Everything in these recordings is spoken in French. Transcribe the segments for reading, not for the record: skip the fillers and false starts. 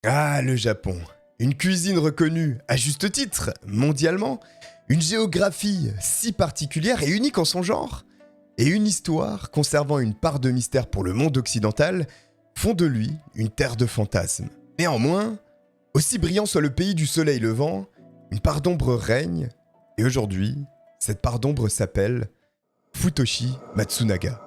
Ah, le Japon. Une cuisine reconnue, à juste titre, mondialement, une géographie si particulière et unique en son genre, et une histoire conservant une part de mystère pour le monde occidental, font de lui une terre de fantasmes. Néanmoins, aussi brillant soit le pays du soleil levant, une part d'ombre règne, et aujourd'hui, cette part d'ombre s'appelle Futoshi Matsunaga.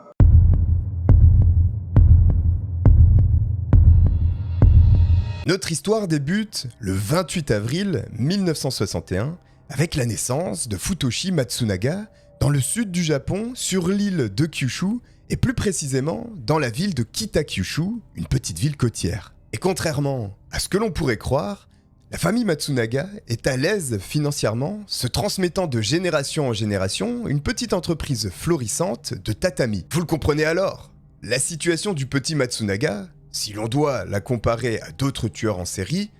Notre histoire débute le 28 avril 1961 avec la naissance de Futoshi Matsunaga dans le sud du Japon, sur l'île de Kyushu, et plus précisément dans la ville de Kitakyushu, une petite ville côtière. Et contrairement à ce que l'on pourrait croire, la famille Matsunaga est à l'aise financièrement, se transmettant de génération en génération une petite entreprise florissante de tatami. Vous le comprenez alors? La situation du petit Matsunaga, si l'on doit la comparer à d'autres tueurs en série,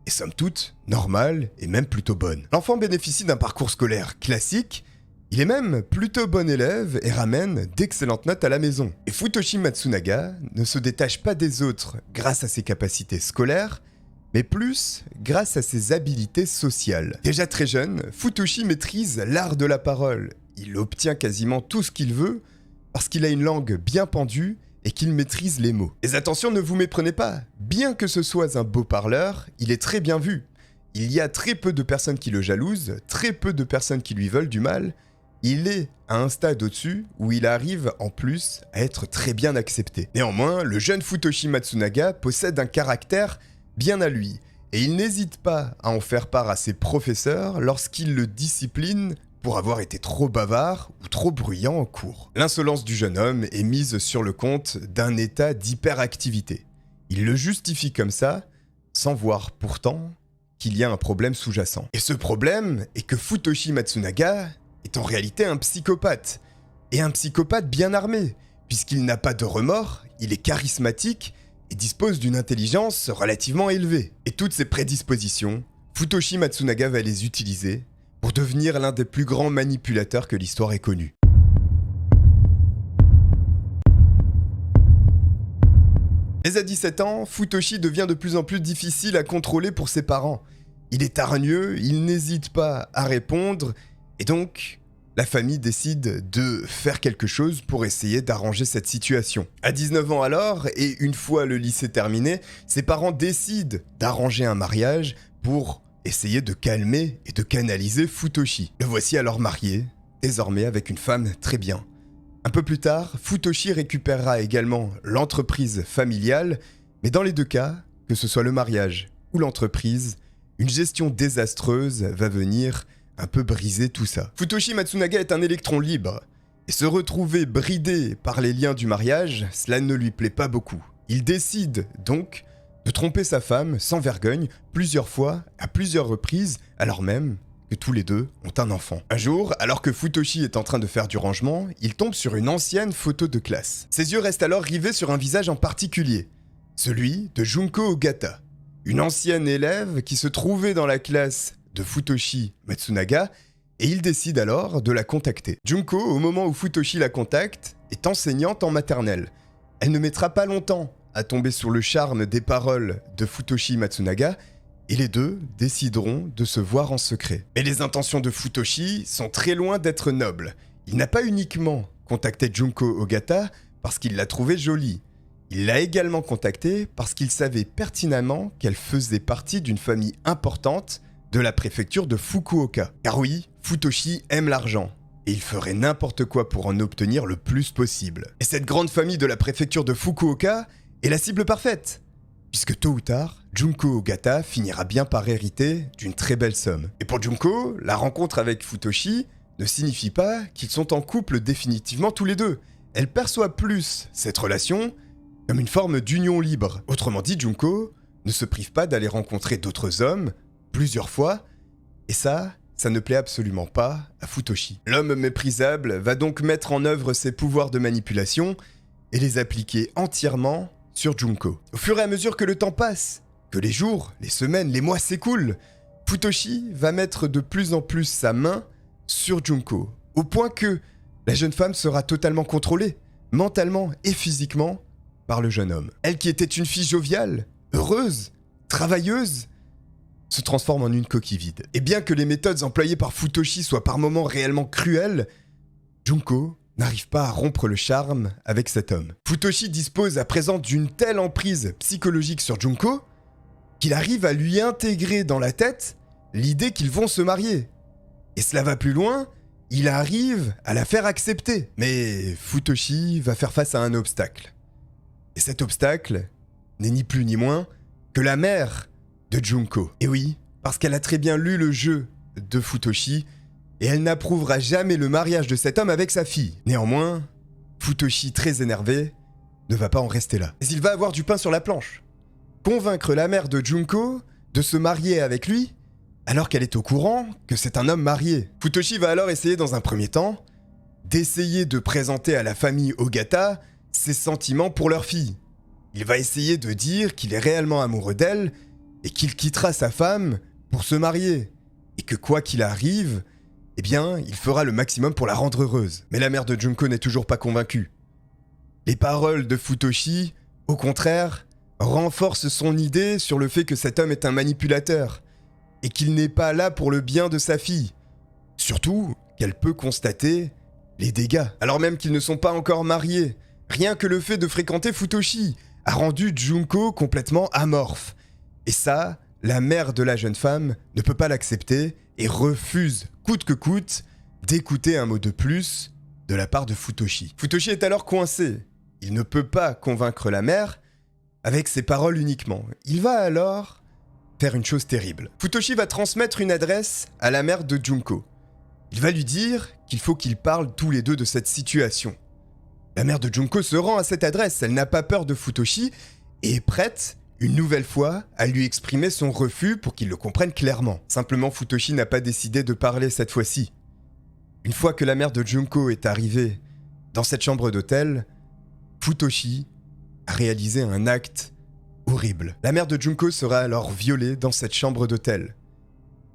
est somme toute normale et même plutôt bonne. L'enfant bénéficie d'un parcours scolaire classique, il est même plutôt bon élève et ramène d'excellentes notes à la maison. Et Futoshi Matsunaga ne se détache pas des autres grâce à ses capacités scolaires, mais plus grâce à ses habiletés sociales. Déjà très jeune, Futoshi maîtrise l'art de la parole. Il obtient quasiment tout ce qu'il veut parce qu'il a une langue bien pendue et qu'il maîtrise les mots. Mais attention, ne vous méprenez pas, bien que ce soit un beau parleur, il est très bien vu. Il y a très peu de personnes qui le jalousent, très peu de personnes qui lui veulent du mal. Il est à un stade au-dessus où il arrive en plus à être très bien accepté. Néanmoins, le jeune Futoshi Matsunaga possède un caractère bien à lui, et il n'hésite pas à en faire part à ses professeurs lorsqu'ils le disciplinent pour avoir été trop bavard ou trop bruyant en cours. L'insolence du jeune homme est mise sur le compte d'un état d'hyperactivité. Il le justifie comme ça, sans voir pourtant qu'il y a un problème sous-jacent. Et ce problème est que Futoshi Matsunaga est en réalité un psychopathe. Et un psychopathe bien armé, puisqu'il n'a pas de remords, il est charismatique et dispose d'une intelligence relativement élevée. Et toutes ces prédispositions, Futoshi Matsunaga va les utiliser pour devenir l'un des plus grands manipulateurs que l'histoire ait connu. Mais à 17 ans, Futoshi devient de plus en plus difficile à contrôler pour ses parents. Il est hargneux, il n'hésite pas à répondre, et donc la famille décide de faire quelque chose pour essayer d'arranger cette situation. À 19 ans alors, et une fois le lycée terminé, ses parents décident d'arranger un mariage pour essayer de calmer et de canaliser Futoshi. Le voici alors marié, désormais avec une femme très bien. Un peu plus tard, Futoshi récupérera également l'entreprise familiale, mais dans les deux cas, que ce soit le mariage ou l'entreprise, une gestion désastreuse va venir un peu briser tout ça. Futoshi Matsunaga est un électron libre, et se retrouver bridé par les liens du mariage, cela ne lui plaît pas beaucoup. Il décide donc de tromper sa femme sans vergogne plusieurs fois, à plusieurs reprises, alors même que tous les deux ont un enfant. Un jour, alors que Futoshi est en train de faire du rangement, il tombe sur une ancienne photo de classe. Ses yeux restent alors rivés sur un visage en particulier, celui de Junko Ogata, une ancienne élève qui se trouvait dans la classe de Futoshi Matsunaga, et il décide alors de la contacter. Junko, au moment où Futoshi la contacte, est enseignante en maternelle. Elle ne mettra pas longtemps à tomber sur le charme des paroles de Futoshi Matsunaga, et les deux décideront de se voir en secret. Mais les intentions de Futoshi sont très loin d'être nobles. Il n'a pas uniquement contacté Junko Ogata parce qu'il l'a trouvée jolie. Il l'a également contactée parce qu'il savait pertinemment qu'elle faisait partie d'une famille importante de la préfecture de Fukuoka. Car oui, Futoshi aime l'argent, et il ferait n'importe quoi pour en obtenir le plus possible. Et cette grande famille de la préfecture de Fukuoka est la cible parfaite, puisque tôt ou tard, Junko Ogata finira bien par hériter d'une très belle somme. Et pour Junko, la rencontre avec Futoshi ne signifie pas qu'ils sont en couple définitivement tous les deux. Elle perçoit plus cette relation comme une forme d'union libre. Autrement dit, Junko ne se prive pas d'aller rencontrer d'autres hommes plusieurs fois, et ça ne plaît absolument pas à Futoshi. L'homme méprisable va donc mettre en œuvre ses pouvoirs de manipulation et les appliquer entièrement sur Junko. Au fur et à mesure que le temps passe, que les jours, les semaines, les mois s'écoulent, Futoshi va mettre de plus en plus sa main sur Junko, au point que la jeune femme sera totalement contrôlée, mentalement et physiquement, par le jeune homme. Elle qui était une fille joviale, heureuse, travailleuse, se transforme en une coquille vide. Et bien que les méthodes employées par Futoshi soient par moments réellement cruelles, Junko n'arrive pas à rompre le charme avec cet homme. Futoshi dispose à présent d'une telle emprise psychologique sur Junko qu'il arrive à lui intégrer dans la tête l'idée qu'ils vont se marier. Et cela va plus loin, il arrive à la faire accepter. Mais Futoshi va faire face à un obstacle. Et cet obstacle n'est ni plus ni moins que la mère de Junko. Et oui, parce qu'elle a très bien lu le jeu de Futoshi, et elle n'approuvera jamais le mariage de cet homme avec sa fille. Néanmoins, Futoshi, très énervé, ne va pas en rester là. Mais il va avoir du pain sur la planche. Convaincre la mère de Junko de se marier avec lui, alors qu'elle est au courant que c'est un homme marié. Futoshi va alors essayer dans un premier temps d'essayer de présenter à la famille Ogata ses sentiments pour leur fille. Il va essayer de dire qu'il est réellement amoureux d'elle et qu'il quittera sa femme pour se marier. Et que quoi qu'il arrive, eh bien, il fera le maximum pour la rendre heureuse. Mais la mère de Junko n'est toujours pas convaincue. Les paroles de Futoshi, au contraire, renforcent son idée sur le fait que cet homme est un manipulateur et qu'il n'est pas là pour le bien de sa fille. Surtout qu'elle peut constater les dégâts, alors même qu'ils ne sont pas encore mariés. Rien que le fait de fréquenter Futoshi a rendu Junko complètement amorphe. Et ça, la mère de la jeune femme ne peut pas l'accepter et refuse, coûte que coûte, d'écouter un mot de plus de la part de Futoshi. Futoshi est alors coincé. Il ne peut pas convaincre la mère avec ses paroles uniquement. Il va alors faire une chose terrible. Futoshi va transmettre une adresse à la mère de Junko. Il va lui dire qu'il faut qu'ils parlent tous les deux de cette situation. La mère de Junko se rend à cette adresse, elle n'a pas peur de Futoshi et est prête, une nouvelle fois, à lui exprimer son refus pour qu'il le comprenne clairement. Simplement, Futoshi n'a pas décidé de parler cette fois-ci. Une fois que la mère de Junko est arrivée dans cette chambre d'hôtel, Futoshi a réalisé un acte horrible. La mère de Junko sera alors violée dans cette chambre d'hôtel.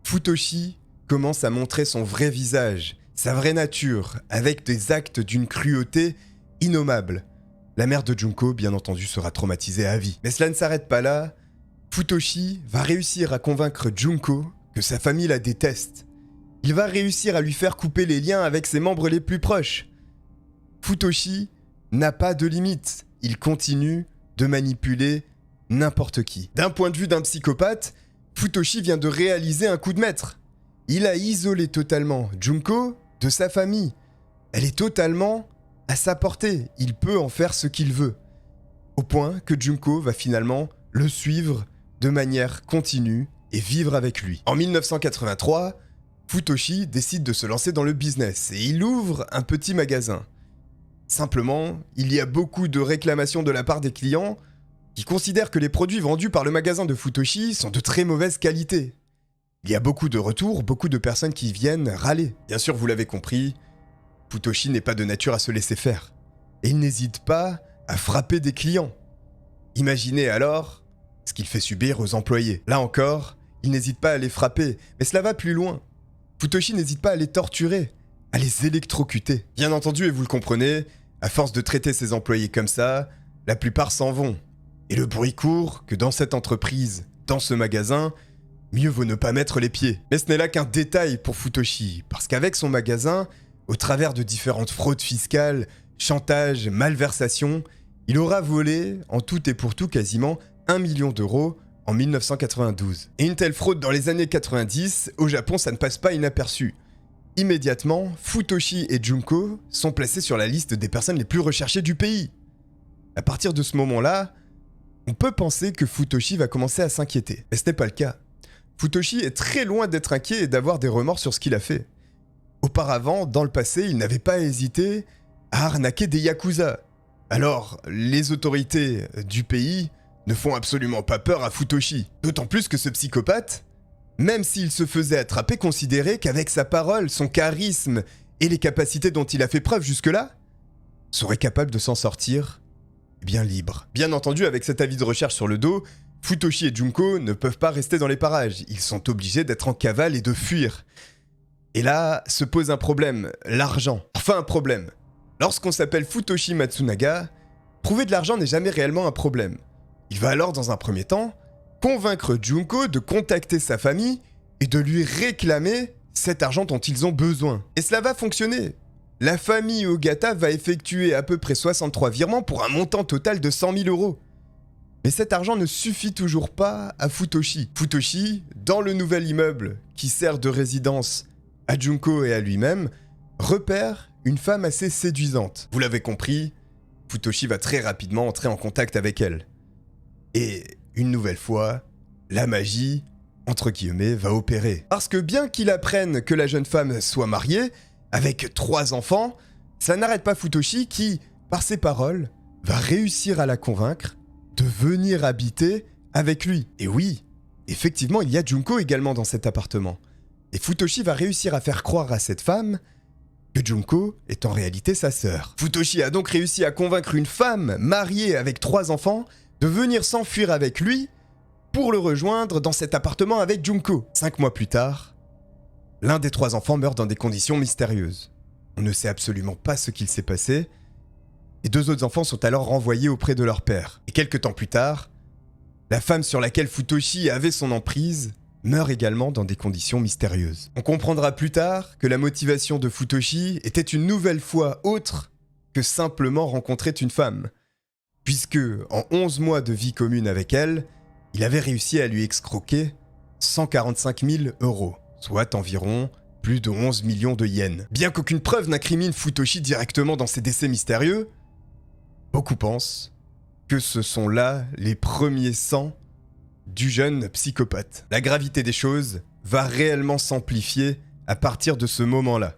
Futoshi commence à montrer son vrai visage, sa vraie nature, avec des actes d'une cruauté innommable. La mère de Junko, bien entendu, sera traumatisée à vie. Mais cela ne s'arrête pas là. Futoshi va réussir à convaincre Junko que sa famille la déteste. Il va réussir à lui faire couper les liens avec ses membres les plus proches. Futoshi n'a pas de limite. Il continue de manipuler n'importe qui. D'un point de vue d'un psychopathe, Futoshi vient de réaliser un coup de maître. Il a isolé totalement Junko de sa famille. Elle est totalement à sa portée. Il peut en faire ce qu'il veut. Au point que Junko va finalement le suivre de manière continue et vivre avec lui. En 1983, Futoshi décide de se lancer dans le business et il ouvre un petit magasin. Simplement, il y a beaucoup de réclamations de la part des clients qui considèrent que les produits vendus par le magasin de Futoshi sont de très mauvaise qualité. Il y a beaucoup de retours, beaucoup de personnes qui viennent râler. Bien sûr, vous l'avez compris, Futoshi n'est pas de nature à se laisser faire. Et il n'hésite pas à frapper des clients. Imaginez alors ce qu'il fait subir aux employés. Là encore, il n'hésite pas à les frapper, mais cela va plus loin. Futoshi n'hésite pas à les torturer, à les électrocuter. Bien entendu, et vous le comprenez, à force de traiter ses employés comme ça, la plupart s'en vont. Et le bruit court que dans cette entreprise, dans ce magasin, mieux vaut ne pas mettre les pieds. Mais ce n'est là qu'un détail pour Futoshi, parce qu'avec son magasin, au travers de différentes fraudes fiscales, chantage, malversations, il aura volé, en tout et pour tout, quasiment 1 million d'euros en 1992. Et une telle fraude dans les années 90, au Japon, ça ne passe pas inaperçu. Immédiatement, Futoshi et Junko sont placés sur la liste des personnes les plus recherchées du pays. À partir de ce moment-là, on peut penser que Futoshi va commencer à s'inquiéter. Mais ce n'est pas le cas. Futoshi est très loin d'être inquiet et d'avoir des remords sur ce qu'il a fait. Auparavant, dans le passé, il n'avait pas hésité à arnaquer des yakuza. Alors, les autorités du pays ne font absolument pas peur à Futoshi. D'autant plus que ce psychopathe, même s'il se faisait attraper, considérait qu'avec sa parole, son charisme et les capacités dont il a fait preuve jusque-là, serait capable de s'en sortir bien libre. Bien entendu, avec cet avis de recherche sur le dos, Futoshi et Junko ne peuvent pas rester dans les parages. Ils sont obligés d'être en cavale et de fuir. Et là, se pose un problème, l'argent. Enfin un problème. Lorsqu'on s'appelle Futoshi Matsunaga, trouver de l'argent n'est jamais réellement un problème. Il va alors, dans un premier temps, convaincre Junko de contacter sa famille et de lui réclamer cet argent dont ils ont besoin. Et cela va fonctionner. La famille Ogata va effectuer à peu près 63 virements pour un montant total de 100 000 euros. Mais cet argent ne suffit toujours pas à Futoshi. Futoshi, dans le nouvel immeuble qui sert de résidence à Junko et à lui-même, repère une femme assez séduisante. Vous l'avez compris, Futoshi va très rapidement entrer en contact avec elle. Et une nouvelle fois, la magie, entre guillemets, va opérer. Parce que bien qu'il apprenne que la jeune femme soit mariée, avec 3 enfants, ça n'arrête pas Futoshi qui, par ses paroles, va réussir à la convaincre de venir habiter avec lui. Et oui, effectivement, il y a Junko également dans cet appartement. Et Futoshi va réussir à faire croire à cette femme que Junko est en réalité sa sœur. Futoshi a donc réussi à convaincre une femme mariée avec 3 enfants de venir s'enfuir avec lui pour le rejoindre dans cet appartement avec Junko. 5 mois plus tard, l'un des 3 enfants meurt dans des conditions mystérieuses. On ne sait absolument pas ce qu'il s'est passé. Les 2 autres enfants sont alors renvoyés auprès de leur père. Et quelques temps plus tard, la femme sur laquelle Futoshi avait son emprise meurt également dans des conditions mystérieuses. On comprendra plus tard que la motivation de Futoshi était une nouvelle fois autre que simplement rencontrer une femme, puisque en 11 mois de vie commune avec elle, il avait réussi à lui escroquer 145 000 euros, soit environ plus de 11 millions de yens. Bien qu'aucune preuve n'incrimine Futoshi directement dans ces décès mystérieux, beaucoup pensent que ce sont là les premiers sangs du jeune psychopathe. La gravité des choses va réellement s'amplifier à partir de ce moment-là.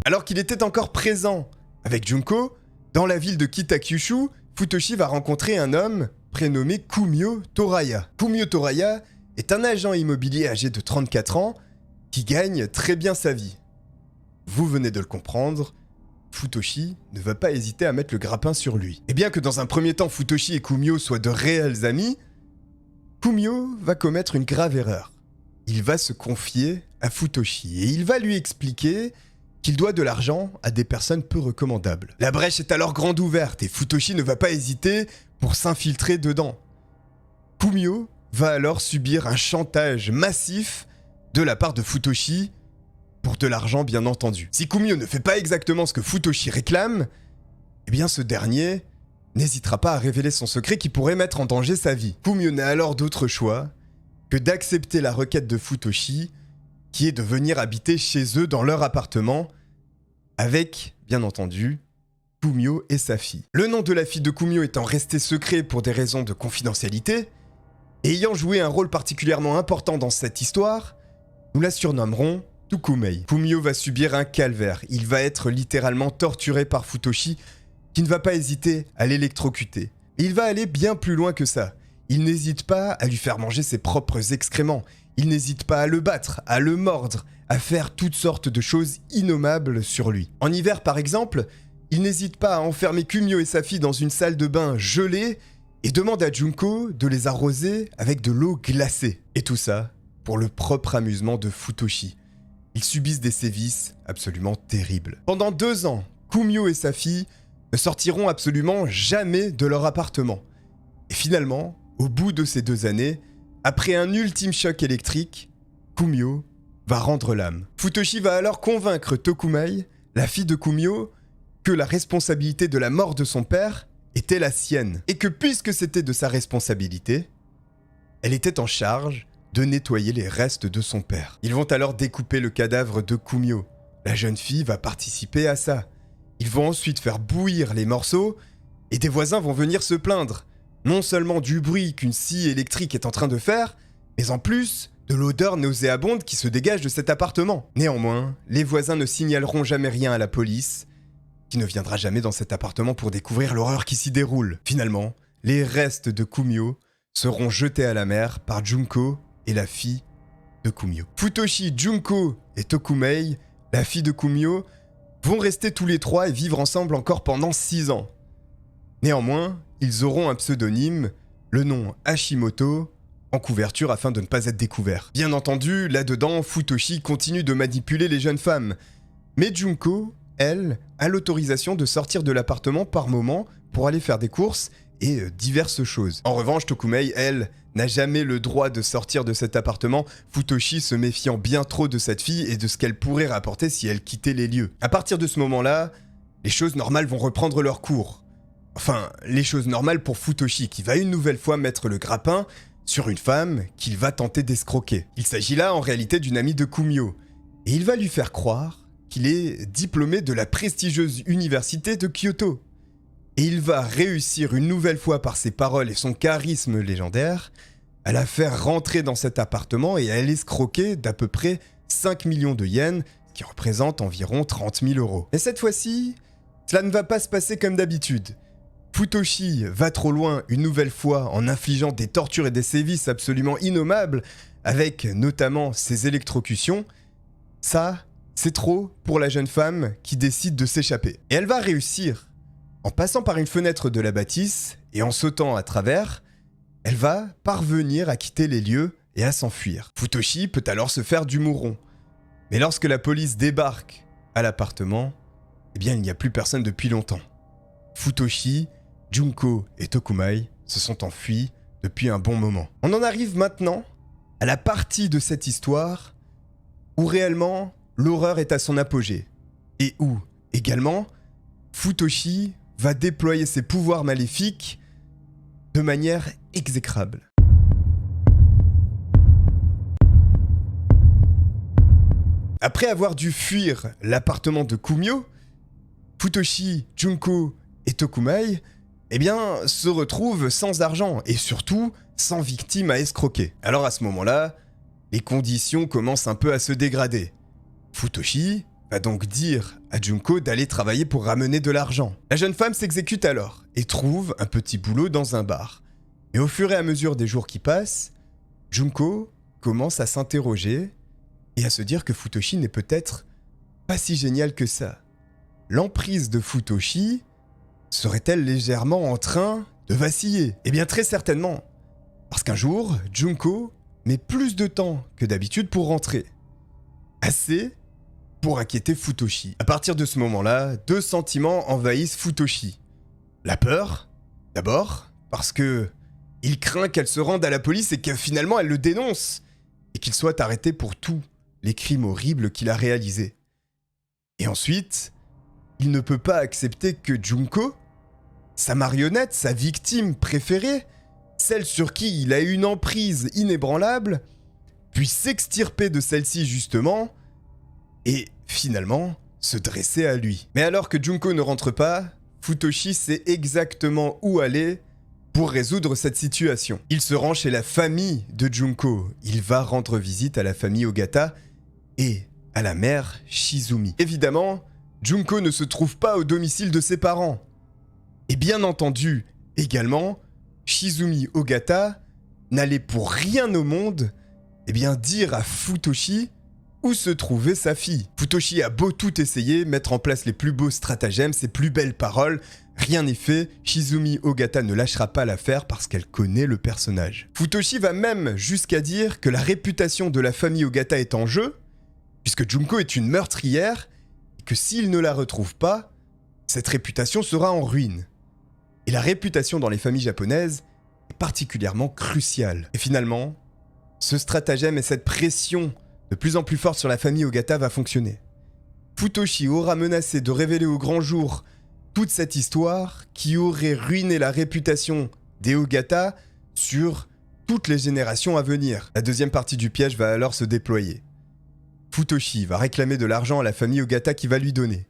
Alors qu'il était encore présent avec Junko, dans la ville de Kitakyushu, Futoshi va rencontrer un homme prénommé Kumio Toraya. Kumio Toraya est un agent immobilier âgé de 34 ans qui gagne très bien sa vie. Vous venez de le comprendre, Futoshi ne va pas hésiter à mettre le grappin sur lui. Et bien que dans un premier temps Futoshi et Kumio soient de réels amis, Kumio va commettre une grave erreur. Il va se confier à Futoshi et il va lui expliquer qu'il doit de l'argent à des personnes peu recommandables. La brèche est alors grande ouverte et Futoshi ne va pas hésiter pour s'infiltrer dedans. Kumio va alors subir un chantage massif de la part de Futoshi pour de l'argent bien entendu. Si Kumio ne fait pas exactement ce que Futoshi réclame, eh bien ce dernier n'hésitera pas à révéler son secret qui pourrait mettre en danger sa vie. Kumio n'a alors d'autre choix que d'accepter la requête de Futoshi, qui est de venir habiter chez eux dans leur appartement, avec, bien entendu, Kumio et sa fille. Le nom de la fille de Kumio étant resté secret pour des raisons de confidentialité, et ayant joué un rôle particulièrement important dans cette histoire, nous la surnommerons Tokumei. Kumio va subir un calvaire, il va être littéralement torturé par Futoshi, qui ne va pas hésiter à l'électrocuter. Et il va aller bien plus loin que ça. Il n'hésite pas à lui faire manger ses propres excréments, il n'hésite pas à le battre, à le mordre, à faire toutes sortes de choses innommables sur lui. En hiver par exemple, il n'hésite pas à enfermer Kumio et sa fille dans une salle de bain gelée et demande à Junko de les arroser avec de l'eau glacée. Et tout ça pour le propre amusement de Futoshi. Ils subissent des sévices absolument terribles. Pendant 2 ans, Kumio et sa fille ne sortiront absolument jamais de leur appartement. Et finalement, au bout de ces 2 années, après un ultime choc électrique, Kumio va rendre l'âme. Futoshi va alors convaincre Tokumei, la fille de Kumio, que la responsabilité de la mort de son père était la sienne. Et que puisque c'était de sa responsabilité, elle était en charge de nettoyer les restes de son père. Ils vont alors découper le cadavre de Kumio. La jeune fille va participer à ça. Ils vont ensuite faire bouillir les morceaux et des voisins vont venir se plaindre. Non seulement du bruit qu'une scie électrique est en train de faire, mais en plus de l'odeur nauséabonde qui se dégage de cet appartement. Néanmoins, les voisins ne signaleront jamais rien à la police, qui ne viendra jamais dans cet appartement pour découvrir l'horreur qui s'y déroule. Finalement, les restes de Kumio seront jetés à la mer par Junko et la fille de Kumio. Futoshi, Junko et Tokumei, la fille de Kumio, vont rester tous les 3 et vivre ensemble encore pendant 6 ans. Néanmoins, ils auront un pseudonyme, le nom Hashimoto, en couverture afin de ne pas être découverts. Bien entendu, là-dedans, Futoshi continue de manipuler les jeunes femmes. Mais Junko, elle, a l'autorisation de sortir de l'appartement par moment pour aller faire des courses et diverses choses. En revanche, Tokumei, elle, n'a jamais le droit de sortir de cet appartement, Futoshi se méfiant bien trop de cette fille et de ce qu'elle pourrait rapporter si elle quittait les lieux. À partir de ce moment-là, les choses normales vont reprendre leur cours. Enfin, les choses normales pour Futoshi, qui va une nouvelle fois mettre le grappin sur une femme qu'il va tenter d'escroquer. Il s'agit là en réalité d'une amie de Kumio, et il va lui faire croire qu'il est diplômé de la prestigieuse université de Kyoto. Et il va réussir une nouvelle fois par ses paroles et son charisme légendaire à la faire rentrer dans cet appartement et à l'escroquer d'à peu près 5 millions de yens, ce qui représente environ 30 000 euros. Mais cette fois-ci, cela ne va pas se passer comme d'habitude. Futoshi va trop loin une nouvelle fois en infligeant des tortures et des sévices absolument innommables, avec notamment ses électrocutions. Ça, c'est trop pour la jeune femme qui décide de s'échapper. Et elle va réussir. En passant par une fenêtre de la bâtisse et en sautant à travers, elle va parvenir à quitter les lieux et à s'enfuir. Futoshi peut alors se faire du mouron. Mais lorsque la police débarque à l'appartement, eh bien il n'y a plus personne depuis longtemps. Futoshi, Junko et Tokumei se sont enfuis depuis un bon moment. On en arrive maintenant à la partie de cette histoire où réellement l'horreur est à son apogée. Et où, également, Futoshi va déployer ses pouvoirs maléfiques de manière exécrable. Après avoir dû fuir l'appartement de Kumio, Futoshi, Junko et Tokumei, eh bien, se retrouvent sans argent et surtout sans victime à escroquer. Alors à ce moment-là, les conditions commencent un peu à se dégrader. Futoshi va donc dire à Junko d'aller travailler pour ramener de l'argent. La jeune femme s'exécute alors et trouve un petit boulot dans un bar. Mais au fur et à mesure des jours qui passent, Junko commence à s'interroger et à se dire que Futoshi n'est peut-être pas si génial que ça. L'emprise de Futoshi serait-elle légèrement en train de vaciller? Eh bien très certainement, parce qu'un jour, Junko met plus de temps que d'habitude pour rentrer. Assez pour inquiéter Futoshi. À partir de ce moment-là, deux sentiments envahissent Futoshi. La peur, d'abord, parce que il craint qu'elle se rende à la police et que finalement elle le dénonce, et qu'il soit arrêté pour tous les crimes horribles qu'il a réalisés. Et ensuite, il ne peut pas accepter que Junko, sa marionnette, sa victime préférée, celle sur qui il a une emprise inébranlable, puisse s'extirper de celle-ci justement, et finalement se dresser à lui. Mais alors que Junko ne rentre pas, Futoshi sait exactement où aller pour résoudre cette situation. Il se rend chez la famille de Junko. Il va rendre visite à la famille Ogata et à la mère Shizumi. Évidemment, Junko ne se trouve pas au domicile de ses parents. Et bien entendu, également, Shizumi Ogata n'allait pour rien au monde dire à Futoshi où se trouvait sa fille. Futoshi a beau tout essayer, mettre en place les plus beaux stratagèmes, ses plus belles paroles, rien n'est fait, Shizumi Ogata ne lâchera pas l'affaire parce qu'elle connaît le personnage. Futoshi va même jusqu'à dire que la réputation de la famille Ogata est en jeu, puisque Junko est une meurtrière, et que s'il ne la retrouve pas, cette réputation sera en ruine. Et la réputation dans les familles japonaises est particulièrement cruciale. Et finalement, ce stratagème et cette pression de plus en plus forte sur la famille Ogata va fonctionner. Futoshi aura menacé de révéler au grand jour toute cette histoire qui aurait ruiné la réputation des Ogata sur toutes les générations à venir. La deuxième partie du piège va alors se déployer. Futoshi va réclamer de l'argent à la famille Ogata qui va lui donner.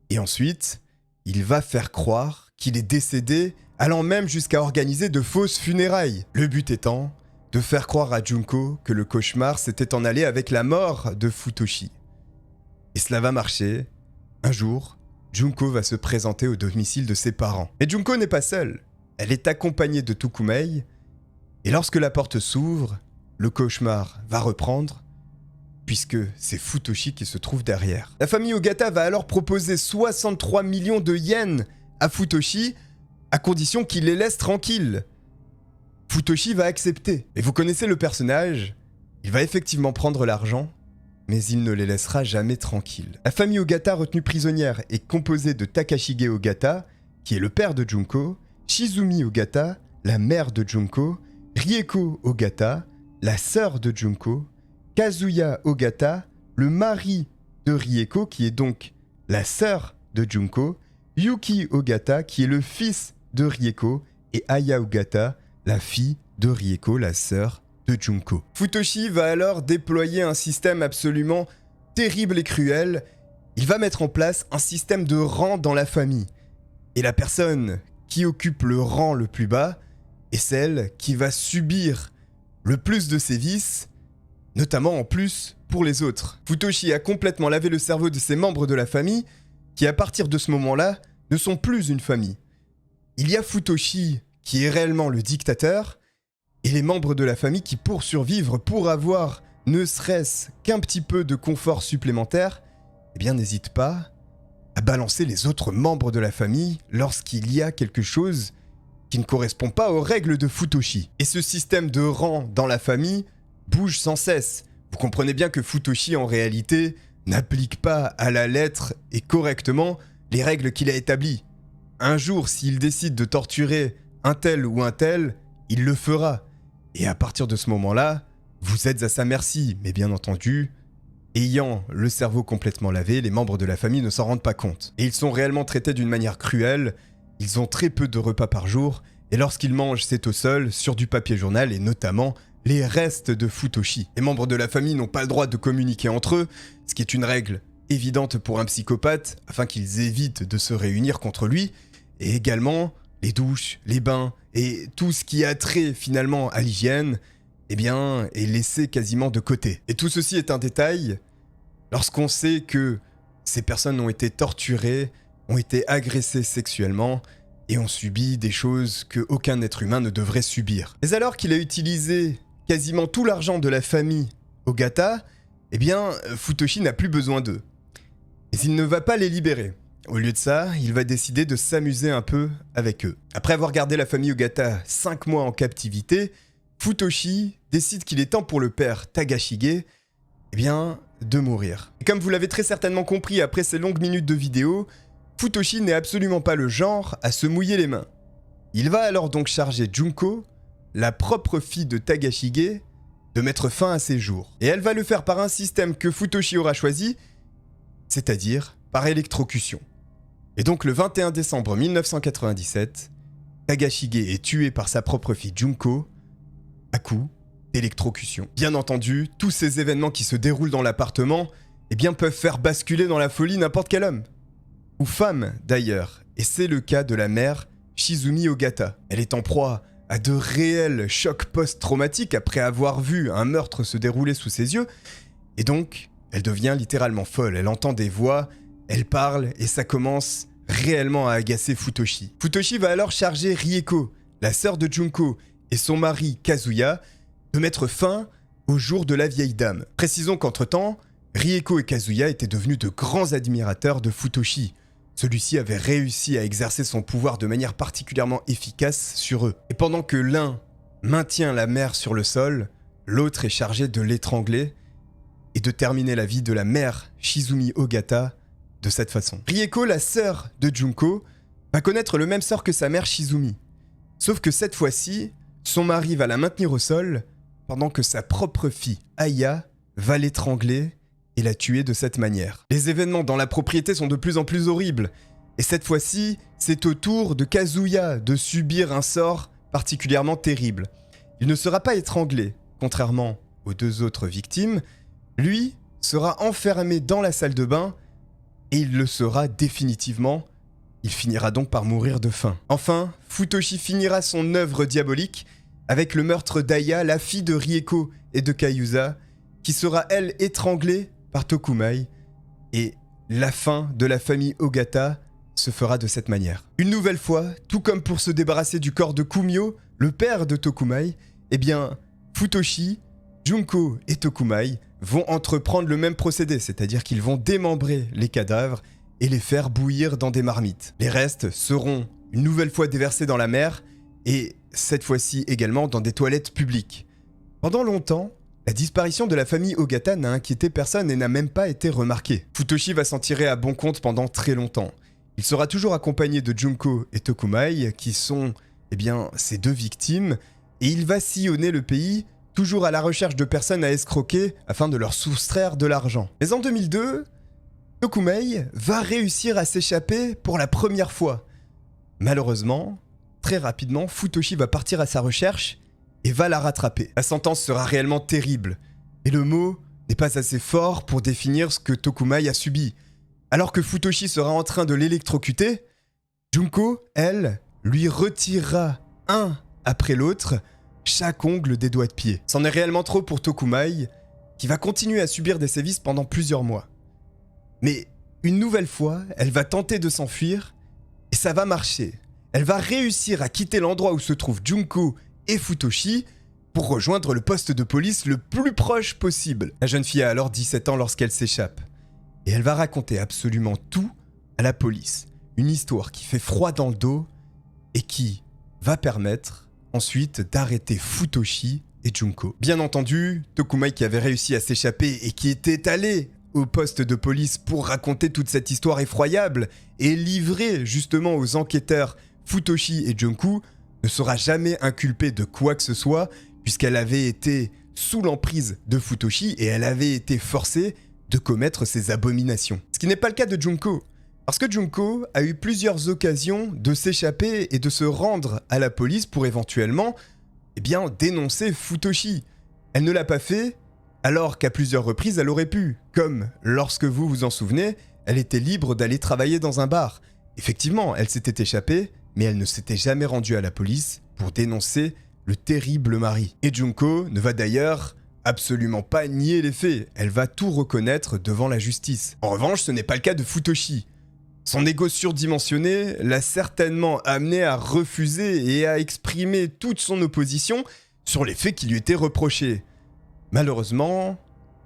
Et ensuite, il va faire croire qu'il est décédé, allant même jusqu'à organiser de fausses funérailles. Le but étant de faire croire à Junko que le cauchemar s'était en allé avec la mort de Futoshi. Et cela va marcher. Un jour, Junko va se présenter au domicile de ses parents. Mais Junko n'est pas seule. Elle est accompagnée de Tokumei. Et lorsque la porte s'ouvre, le cauchemar va reprendre, puisque c'est Futoshi qui se trouve derrière. La famille Ogata va alors proposer 63 millions de yens à Futoshi, à condition qu'il les laisse tranquilles. Futoshi va accepter. Et vous connaissez le personnage, il va effectivement prendre l'argent, mais il ne les laissera jamais tranquilles. La famille Ogata retenue prisonnière est composée de Takashige Ogata, qui est le père de Junko, Shizumi Ogata, la mère de Junko, Rieko Ogata, la sœur de Junko, Kazuya Ogata, le mari de Rieko, qui est donc la sœur de Junko, Yuki Ogata, qui est le fils de Rieko, et Aya Ogata, la fille de Rieko, la sœur de Junko. Futoshi va alors déployer un système absolument terrible et cruel. Il va mettre en place un système de rang dans la famille. Et la personne qui occupe le rang le plus bas est celle qui va subir le plus de sévices, notamment en plus pour les autres. Futoshi a complètement lavé le cerveau de ses membres de la famille, qui à partir de ce moment-là, ne sont plus une famille. Il y a Futoshi qui est réellement le dictateur, et les membres de la famille qui, pour survivre, pour avoir ne serait-ce qu'un petit peu de confort supplémentaire, eh bien n'hésitent pas à balancer les autres membres de la famille lorsqu'il y a quelque chose qui ne correspond pas aux règles de Futoshi. Et ce système de rang dans la famille bouge sans cesse. Vous comprenez bien que Futoshi, en réalité, n'applique pas à la lettre et correctement les règles qu'il a établies. Un jour, s'il décide de torturer un tel ou un tel, il le fera. Et à partir de ce moment-là, vous êtes à sa merci. Mais bien entendu, ayant le cerveau complètement lavé, les membres de la famille ne s'en rendent pas compte. Et ils sont réellement traités d'une manière cruelle. Ils ont très peu de repas par jour. Et lorsqu'ils mangent, c'est au sol, sur du papier journal et notamment les restes de Futoshi. Les membres de la famille n'ont pas le droit de communiquer entre eux, ce qui est une règle évidente pour un psychopathe, afin qu'ils évitent de se réunir contre lui, et également les douches, les bains, et tout ce qui a trait finalement à l'hygiène, eh bien, est laissé quasiment de côté. Et tout ceci est un détail, lorsqu'on sait que ces personnes ont été torturées, ont été agressées sexuellement, et ont subi des choses qu'aucun être humain ne devrait subir. Mais alors qu'il a utilisé quasiment tout l'argent de la famille Ogata, eh bien, Futoshi n'a plus besoin d'eux. Mais il ne va pas les libérer. Au lieu de ça, il va décider de s'amuser un peu avec eux. Après avoir gardé la famille Ogata 5 mois en captivité, Futoshi décide qu'il est temps pour le père Tagashige, eh bien, de mourir. Et comme vous l'avez très certainement compris après ces longues minutes de vidéo, Futoshi n'est absolument pas le genre à se mouiller les mains. Il va alors donc charger Junko, la propre fille de Tagashige, de mettre fin à ses jours. Et elle va le faire par un système que Futoshi aura choisi, c'est-à-dire par électrocution. Et donc le 21 décembre 1997, Tagashige est tué par sa propre fille Junko, à coup d'électrocution. Bien entendu, tous ces événements qui se déroulent dans l'appartement, eh bien peuvent faire basculer dans la folie n'importe quel homme. Ou femme d'ailleurs, et c'est le cas de la mère Shizumi Ogata. Elle est en proie à de réels chocs post-traumatiques après avoir vu un meurtre se dérouler sous ses yeux, et donc elle devient littéralement folle. Elle entend des voix, elle parle, et ça commence réellement à agacer Futoshi. Futoshi va alors charger Rieko, la sœur de Junko, et son mari Kazuya, de mettre fin au jour de la vieille dame. Précisons qu'entre-temps, Rieko et Kazuya étaient devenus de grands admirateurs de Futoshi. Celui-ci avait réussi à exercer son pouvoir de manière particulièrement efficace sur eux. Et pendant que l'un maintient la mère sur le sol, l'autre est chargé de l'étrangler et de terminer la vie de la mère Shizumi Ogata de cette façon. Rieko, la sœur de Junko, va connaître le même sort que sa mère Shizumi. Sauf que cette fois-ci, son mari va la maintenir au sol pendant que sa propre fille, Aya, va l'étrangler et la tuer de cette manière. Les événements dans la propriété sont de plus en plus horribles. Et cette fois-ci, c'est au tour de Kazuya de subir un sort particulièrement terrible. Il ne sera pas étranglé, contrairement aux deux autres victimes. Lui sera enfermé dans la salle de bain et il le sera définitivement. Il finira donc par mourir de faim. Enfin, Futoshi finira son œuvre diabolique avec le meurtre d'Aya, la fille de Rieko et de Kayusa, qui sera elle étranglée par Tokumai, et la fin de la famille Ogata se fera de cette manière. Une nouvelle fois, tout comme pour se débarrasser du corps de Kumio, le père de Tokumai, eh bien, Futoshi, Junko et Tokumai vont entreprendre le même procédé, c'est-à-dire qu'ils vont démembrer les cadavres et les faire bouillir dans des marmites. Les restes seront une nouvelle fois déversés dans la mer, et cette fois-ci également dans des toilettes publiques. Pendant longtemps, la disparition de la famille Ogata n'a inquiété personne et n'a même pas été remarquée. Futoshi va s'en tirer à bon compte pendant très longtemps. Il sera toujours accompagné de Junko et Tokumai, qui sont, ses deux victimes, et il va sillonner le pays, toujours à la recherche de personnes à escroquer afin de leur soustraire de l'argent. Mais en 2002, Tokumai va réussir à s'échapper pour la première fois. Malheureusement, très rapidement, Futoshi va partir à sa recherche et va la rattraper. La sentence sera réellement terrible, et le mot n'est pas assez fort pour définir ce que Tokumai a subi. Alors que Futoshi sera en train de l'électrocuter, Junko, elle, lui retirera un après l'autre chaque ongle des doigts de pied. C'en est réellement trop pour Tokumai, qui va continuer à subir des sévices pendant plusieurs mois. Mais une nouvelle fois, elle va tenter de s'enfuir, et ça va marcher. Elle va réussir à quitter l'endroit où se trouvent Junko et Futoshi pour rejoindre le poste de police le plus proche possible. La jeune fille a alors 17 ans lorsqu'elle s'échappe. Et elle va raconter absolument tout à la police. Une histoire qui fait froid dans le dos et qui va permettre ensuite d'arrêter Futoshi et Junko. Bien entendu, Tokumai qui avait réussi à s'échapper et qui était allé au poste de police pour raconter toute cette histoire effroyable et livrer justement aux enquêteurs Futoshi et Junko ne sera jamais inculpée de quoi que ce soit puisqu'elle avait été sous l'emprise de Futoshi et elle avait été forcée de commettre ces abominations. Ce qui n'est pas le cas de Junko, parce que Junko a eu plusieurs occasions de s'échapper et de se rendre à la police pour éventuellement, dénoncer Futoshi. Elle ne l'a pas fait, alors qu'à plusieurs reprises elle aurait pu, comme lorsque vous vous en souvenez, elle était libre d'aller travailler dans un bar. Effectivement, elle s'était échappée, mais elle ne s'était jamais rendue à la police pour dénoncer le terrible mari. Et Junko ne va d'ailleurs absolument pas nier les faits, elle va tout reconnaître devant la justice. En revanche, ce n'est pas le cas de Futoshi. Son ego surdimensionné l'a certainement amené à refuser et à exprimer toute son opposition sur les faits qui lui étaient reprochés. Malheureusement,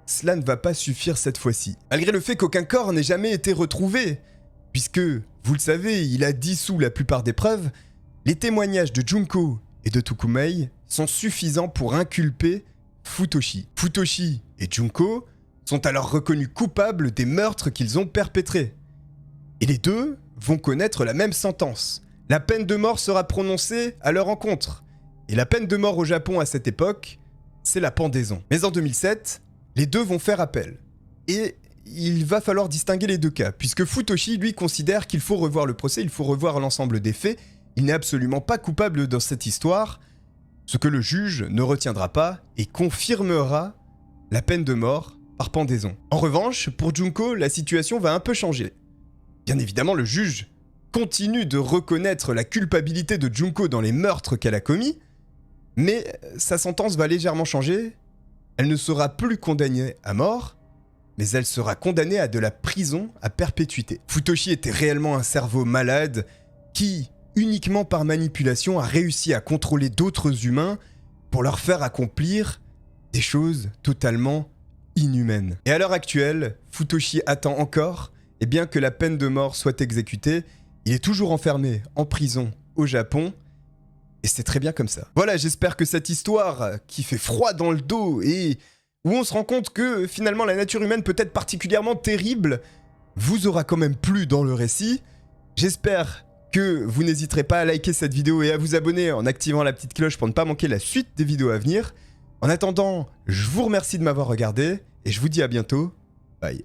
cela ne va pas suffire cette fois-ci. Malgré le fait qu'aucun corps n'ait jamais été retrouvé, puisque, vous le savez, il a dissous la plupart des preuves, les témoignages de Junko et de Tokumai sont suffisants pour inculper Futoshi. Futoshi et Junko sont alors reconnus coupables des meurtres qu'ils ont perpétrés. Et les deux vont connaître la même sentence. La peine de mort sera prononcée à leur encontre. Et la peine de mort au Japon à cette époque, c'est la pendaison. Mais en 2007, les deux vont faire appel. Et il va falloir distinguer les deux cas, puisque Futoshi, lui, considère qu'il faut revoir le procès, il faut revoir l'ensemble des faits. Il n'est absolument pas coupable dans cette histoire, ce que le juge ne retiendra pas et confirmera la peine de mort par pendaison. En revanche, pour Junko, la situation va un peu changer. Bien évidemment, le juge continue de reconnaître la culpabilité de Junko dans les meurtres qu'elle a commis, mais sa sentence va légèrement changer. Elle ne sera plus condamnée à mort, mais elle sera condamnée à de la prison à perpétuité. Futoshi était réellement un cerveau malade qui, uniquement par manipulation, a réussi à contrôler d'autres humains pour leur faire accomplir des choses totalement inhumaines. Et à l'heure actuelle, Futoshi attend encore que la peine de mort soit exécutée. Il est toujours enfermé en prison au Japon, et c'est très bien comme ça. Voilà, j'espère que cette histoire qui fait froid dans le dos et où on se rend compte que finalement la nature humaine peut être particulièrement terrible, vous aura quand même plu dans le récit. J'espère que vous n'hésiterez pas à liker cette vidéo et à vous abonner en activant la petite cloche pour ne pas manquer la suite des vidéos à venir. En attendant, je vous remercie de m'avoir regardé et je vous dis à bientôt. Bye.